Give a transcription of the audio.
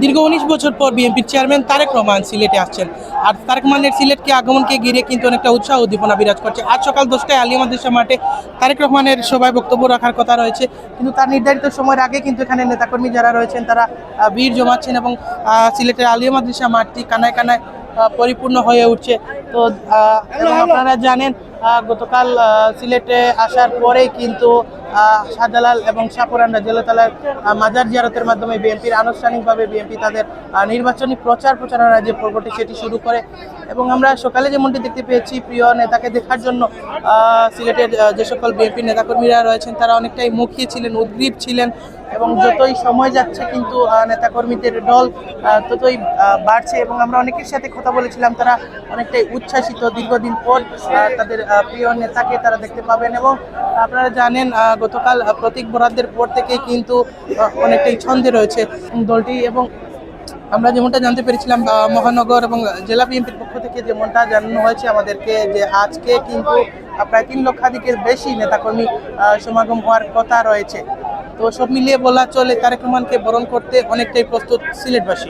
দীর্ঘ ১৯ বছর পর বিএনপির চেয়ারম্যান তারেক রহমান সিলেটে আসছেন। আর তারেক রহমানের সিলেটকে আগমনকে ঘিরে কিন্তু অনেকটা উৎসাহ উদ্দীপনা বিরাজ করছে। আজ সকাল 10টায় আলিয়া মাদ্রাসা মাঠে তারেক রহমানের সভায় বক্তব্য রাখার কথা রয়েছে, কিন্তু তার নির্ধারিত সময়ের আগে কিন্তু এখানে নেতাকর্মী যারা রয়েছেন তারা ভিড় জমাচ্ছেন এবং সিলেটের আলিয়া মাদ্রাসা মাঠটি কানায় কানায় পরিপূর্ণ হয়ে উঠছে। তো এবং আপনারা জানেন গতকাল সিলেটে আসার পরেই কিন্তু শাহজালাল এবং শাহপুরান জেলাতলার মাজার জিয়ারতের মাধ্যমে বিএনপির আনুষ্ঠানিকভাবে বিএনপি তাদের নির্বাচনী প্রচারণা যে পর্বটি সেটি শুরু করে। এবং আমরা সকালে যেমনটি দেখতে পেয়েছি, প্রিয় নেতাকে দেখার জন্য সিলেটের যে সকল বিএনপি নেতাকর্মীরা রয়েছেন তারা অনেকটাই মুখিয়ে ছিলেন, উদ্গ্রীব ছিলেন। এবং যতই সময় যাচ্ছে কিন্তু নেতাকর্মীদের দল ততই বাড়ছে। এবং আমরা অনেকের সাথে কথা বলেছিলাম, তারা অনেকটাই উচ্ছ্বাসিত, দীর্ঘদিন পর তাদের প্রিয় নেতাকে তারা দেখতে পাবেন। এবং আপনারা জানেন গতকাল প্রতীক বরাদ্দের পর থেকেই কিন্তু অনেকটাই ছন্দে রয়েছে দলটি। এবং আমরা যেমনটা জানতে পেরেছিলাম মহানগর এবং জেলা বিএনপির পক্ষ থেকে যেমনটা জানানো হয়েছে আমাদেরকে, যে আজকে কিন্তু প্রায় 3 লক্ষাধিকের বেশি নেতাকর্মী সমাগম হওয়ার কথা রয়েছে। তো সব মিলিয়ে বলা চলে তারেক রহমানকে বরণ করতে অনেকটাই প্রস্তুত সিলেটবাসী।